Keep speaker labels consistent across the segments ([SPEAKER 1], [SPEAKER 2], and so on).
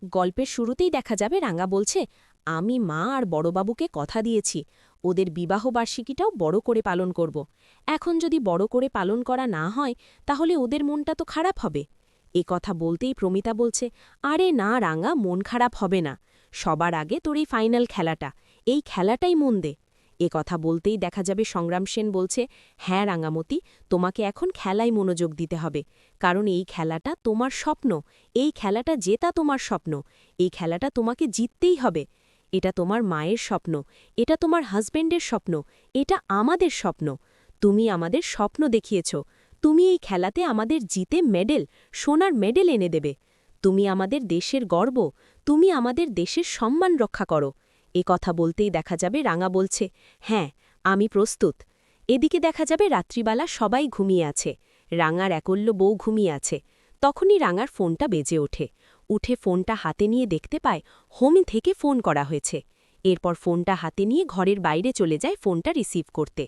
[SPEAKER 1] গল্পের শুরুতেই দেখা যাবে রাঙা বলছে, আমি মা আর বড়বাবুকে কথা দিয়েছি ওদের বিবাহবার্ষিকীটাও বড় করে পালন করব। এখন যদি বড় করে পালন করা না হয় তাহলে ওদের মনটা তো খারাপ হবে। এ কথা বলতেই প্রমিতা বলছে, আরে না রাঙা, মন খারাপ হবে না। সবার আগে তোর এই ফাইনাল খেলাটা, এই খেলাটাই মন দে। এ কথা বলতেই দেখা যাবে সংগ্রাম সেন বলছে, হ্যাঁ রাঙামতি, তোমাকে এখন খেলায় মনোযোগ দিতে হবে, কারণ এই খেলাটা তোমার স্বপ্ন, এই খেলাটা জেতা তোমার স্বপ্ন, এই খেলাটা তোমাকে জিততেই হবে। এটা তোমার মায়ের স্বপ্ন, এটা তোমার হাজবেন্ডের স্বপ্ন, এটা আমাদের স্বপ্ন। তুমি আমাদের স্বপ্ন দেখিয়েছ, তুমি এই খেলাতে আমাদের জিতে মেডেল, সোনার মেডেল এনে দেবে। তুমি আমাদের দেশের গর্ব, তুমি আমাদের দেশের সম্মান রক্ষা করো। এ কথা বলতেই দেখা যাবে রাঙা বলছে, হ্যাঁ আমি প্রস্তুত। এদিকে দেখা যাবে রাত্রিবেলা সবাই ঘুমিয়ে আছে, রাঙার একল্য বউ ঘুমিয়ে আছে। তখনই রাঙার ফোনটা বেজে ওঠে, উঠে ফোনটা হাতে নিয়ে দেখতে পায় হোম থেকে ফোন করা হয়েছে। এরপর ফোনটা হাতে নিয়ে ঘরের বাইরে চলে যায় ফোনটা রিসিভ করতে।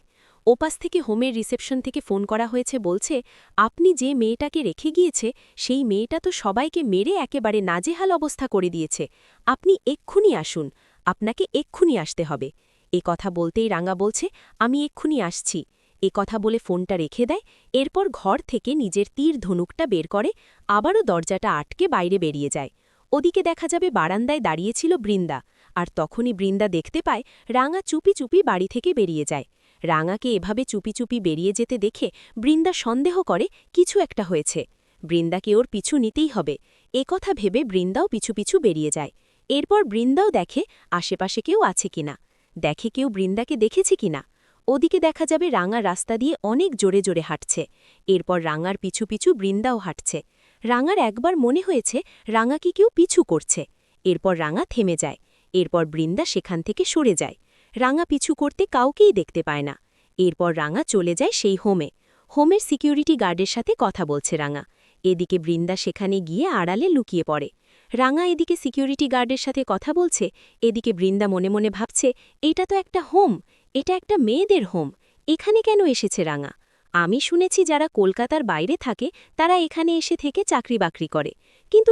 [SPEAKER 1] ওপাশ থেকে হোমের রিসেপশন থেকে ফোন করা হয়েছে, বলছে, আপনি যে মেয়েটাকে রেখে গিয়েছে সেই মেয়েটা তো সবাইকে মেরে একেবারে নাজেহাল অবস্থা করে দিয়েছে। আপনি এক্ষুনি আসুন, আপনাকে এক্ষুনি আসতে হবে। এ কথা বলতেই রাঙা বলছে, আমি এক্ষুনি আসছি। এ কথা বলে ফোনটা রেখে দেয়। এরপর ঘর থেকে নিজের তীর ধনুকটা বের করে, আবারও দরজাটা আটকে বাইরে বেরিয়ে যায়। ওদিকে দেখা যাবে বারান্দায় দাঁড়িয়েছিল বৃন্দা, আর তখনই বৃন্দা দেখতে পায় রাঙা চুপি চুপি বাড়ি থেকে বেরিয়ে যায়। রাঙাকে এভাবে চুপি চুপি বেরিয়ে যেতে দেখে বৃন্দা সন্দেহ করে কিছু একটা হয়েছে, বৃন্দাকে ওর পিছু নিতেই হবে। এ কথা ভেবে বৃন্দাও পিছু পিছু বেরিয়ে যায়। এরপর বৃন্দাও দেখে আশেপাশে কেউ আছে কিনা, দেখে কেউ বৃন্দাকে দেখেছে কিনা। ওদিকে দেখা যাবে রাঙা রাস্তা দিয়ে অনেক জোরে জোরে হাঁটছে। এরপর রাঙার পিছু পিছু বৃন্দাও হাঁটছে। রাঙার একবার মনে হয়েছে রাঙাকে কেউ পিছু করছে। এরপর রাঙা থেমে যায়। এরপর বৃন্দা সেখান থেকে সরে যায়। রাঙা পিছু করতে কাউকেই দেখতে পায় না। এরপর রাঙা চলে যায় সেই হোমে। হোমের সিকিউরিটি গার্ডের সাথে কথা বলছে রাঙা। এদিকে বৃন্দা সেখানে গিয়ে আড়ালে লুকিয়ে পড়ে। রাঙা এদিকে সিকিউরিটি গার্ডের সাথে কথা বলছে, এদিকে বৃন্দা মনে মনে ভাবছে, এটা তো একটা হোম, এটা একটা মেয়েদের হোম, এখানে কেন এসেছে রাঙা? আমি শুনেছি যারা কলকাতার বাইরে থাকে তারা এখানে এসে থেকে চাকরি বাকরি করে, কিন্তু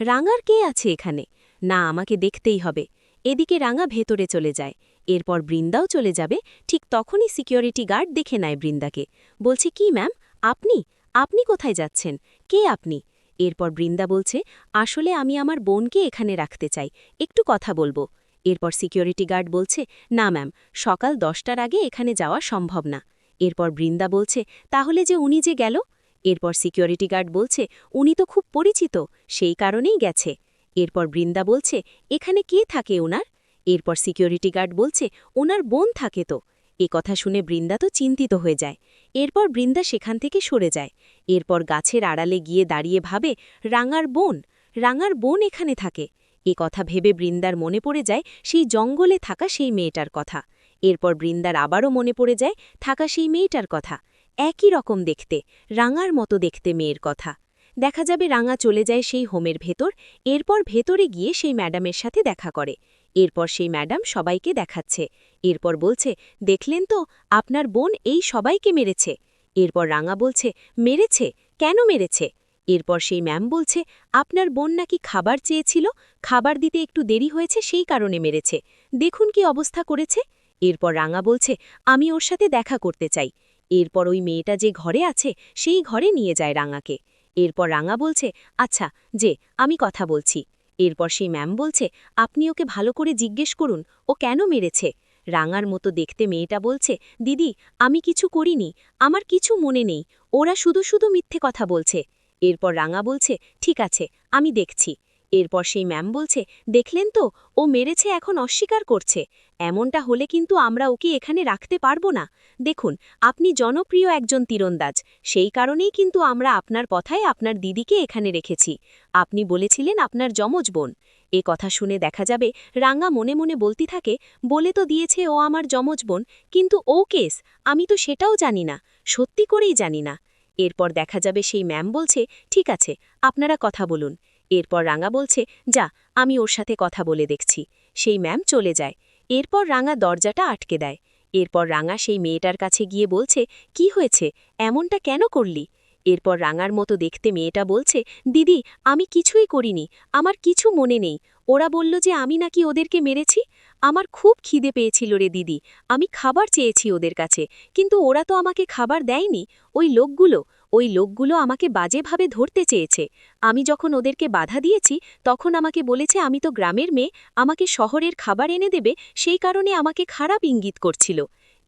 [SPEAKER 1] রাঙার কে আছে এখানে? না, আমাকে দেখতেই হবে। এদিকে রাঙা ভেতরে চলে যায়। এরপর বৃন্দাও চলে যাবে। ঠিক তখনই সিকিউরিটি গার্ড দেখে নেয় বৃন্দাকে, বলছে, কি ম্যাম, আপনি আপনি কোথায় যাচ্ছেন? কে আপনি? এরপর বৃন্দা বলছে, আসলে আমি আমার বোনকে এখানে রাখতে চাই, একটু কথা বলবো। এরপর সিকিউরিটি গার্ড বলছে, না ম্যাম, সকাল 10টার আগে এখানে যাওয়া সম্ভব না। এরপর বৃন্দা বলছে, তাহলে যে উনি যে গেল? এরপর সিকিউরিটি গার্ড বলছে, উনি তো খুব পরিচিত, সেই কারণেই গেছে। এরপর বৃন্দা বলছে, এখানে কে থাকে ওনার? এরপর সিকিউরিটি গার্ড বলছে, ওনার বোন থাকে তো। এ কথা শুনে বৃন্দা তো চিন্তিত হয়ে যায়। এরপর বৃন্দা সেখান থেকে সরে যায়। এরপর গাছের আড়ালে গিয়ে দাঁড়িয়ে ভাবে, রাঙার বোন এখানে থাকে। এ কথা ভেবে বৃন্দার মনে পড়ে যায় সেই জঙ্গলে থাকা সেই মেয়েটার কথা। এরপর বৃন্দার আবারও মনে পড়ে যায় থাকা সেই মেয়েটার কথা, একই রকম দেখতে, রাঙার মতো দেখতে মেয়ের কথা। দেখা যাবে রাঙা চলে যায় সেই হোমের ভেতর। এরপর ভেতরে গিয়ে সেই ম্যাডামের সাথে দেখা করে। এরপর সেই ম্যাডাম সবাইকে দেখাচ্ছে। এরপর বলছে, দেখলেন তো, আপনার বোন এই সবাইকে মেরেছে। এরপর রাঙা বলছে, মেরেছে? কেন মেরেছে? এরপর সেই ম্যাম বলছে, আপনার বোন নাকি খাবার চেয়েছিল, খাবার দিতে একটু দেরি হয়েছে, সেই কারণে মেরেছে। দেখুন কি অবস্থা করেছে। এরপর রাঙা বলছে, আমি ওর সাথে দেখা করতে চাই। এরপর ওই মেয়েটা যে ঘরে আছে সেই ঘরে নিয়ে যায় রাঙাকে। এরপর রাঙা বলছে, আচ্ছা যে, আমি কথা বলছি। এরপর সেই ম্যাম বলছে, আপনি ওকে ভালো করে জিজ্ঞেস করুন ও কেন মেরেছে। রাঙার মতো দেখতে মেয়েটা বলছে, দিদি, আমি কিছু করিনি, আমার কিছু মনে নেই, ওরা শুধু শুধু মিথ্যে কথা বলছে। এরপর রাঙা বলছে, ঠিক আছে, আমি দেখছি। এরপর সেই ম্যাম বলছে, দেখলেন তো, ও মেরেছে, এখন অস্বীকার করছে। এমনটা হলে কিন্তু আমরা ওকে এখানে রাখতে পারবো না। দেখুন, আপনি জনপ্রিয় একজন তীরন্দাজ, সেই কারণেই কিন্তু আমরা আপনার কথায় আপনার দিদিকে এখানে রেখেছি। আপনি বলেছিলেন আপনার যমজ বোন। এ কথা শুনে দেখা যাবে রাঙা মনে মনে বলতে থাকে, বলে তো দিয়েছে ও আমার যমজ বোন, কিন্তু ও কেস, আমি তো সেটাও জানি না, সত্যি করেই জানি না। এরপর দেখা যাবে সেই ম্যাম বলছে, ঠিক আছে, আপনারা কথা বলুন। এরপর রাঙা বলছে, যা, আমি ওর সাথে কথা বলে দেখছি। সেই ম্যাম চলে যায়। এরপর রাঙা দরজাটা আটকে দেয়। এরপর রাঙা সেই মেয়েটার কাছে গিয়ে বলছে, কি হয়েছে, এমনটা কেন করলি? এরপর রাঙার মতো দেখতে মেয়েটা বলছে, দিদি আমি কিছুই করিনি, আমার কিছু মনে নেই। ওরা বলল যে আমি নাকি ওদেরকে মেরেছি। আমার খুব খিদে পেয়েছিল রে দিদি, আমি খাবার চেয়েছি ওদের কাছে, কিন্তু ওরা তো আমাকে খাবার দেয়নি। ওই লোকগুলো আমাকে বাজেভাবে ধরতে চেয়েছে। আমি যখন ওদেরকে বাধা দিয়েছি তখন আমাকে বলেছে আমি তো গ্রামের মেয়ে, আমাকে শহরের খাবার এনে দেবে, সেই কারণে আমাকে খারাপ ইঙ্গিত করছিল।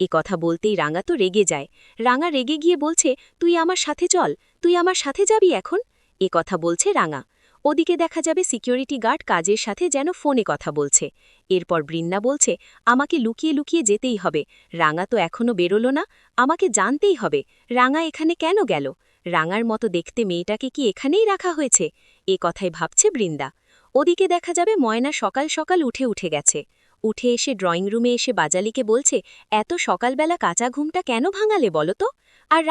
[SPEAKER 1] এ কথা বলতেই রাঙা তো রেগে যায়। রাঙা রেগে গিয়ে বলছে, তুই আমার সাথে চল, তুই আমার সাথে যাবি এখন। এ কথা বলছে রাঙা। ওদিকে দেখা যাবে সিকিউরিটি গার্ড কাজের সাথে যেন ফোনে কথা বলছে। এরপর বৃন্দা বলছে, আমাকে লুকিয়ে লুকিয়ে যেতেই হবে, রাঙা তো এখনো বেরোলো না, আমাকে জানতেই হবে রাঙা এখানে কেন গেল। রাঙার মতো দেখতে মেয়েটাকে কি এখানেই রাখা হয়েছে? এ কথাই ভাবছে বৃন্দা। ওদিকে দেখা যাবে ময়না সকাল সকাল উঠে গেছে। উঠে এসে ড্রয়িং রুমে এসে বাজালিকে বলছে, এত সকালবেলা কাঁচা ঘুমটা কেন ভাঙালে বলো তো? আর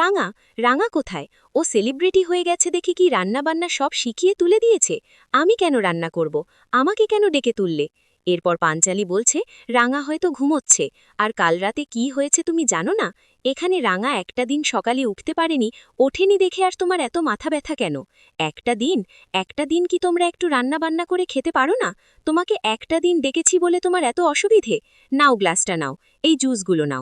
[SPEAKER 1] রাঙা কোথায়? ও সেলিব্রিটি হয়ে গেছে দেখি কি রান্নাবান্না সব শিখিয়ে তুলে দিয়েছে। আমি কেন রান্না করব? আমাকে কেন ডেকে তুললে? এরপর পাঞ্চালি বলছে, রাঙা হয়তো ঘুমোচ্ছে, আর কাল রাতে কি হয়েছে তুমি জানো না? এখানে রাঙা একটা দিন সকালে উঠতে পারেনি, ওঠেনি দেখে আর তোমার এত মাথা ব্যথা কেন? একটা দিন কি তোমরা একটু রান্নাবান্না করে খেতে পারো না? তোমাকে একটা দিন ডেকেছি বলে তোমার এত অসুবিধে? নাও গ্লাসটা নাও, এই জুসগুলো নাও।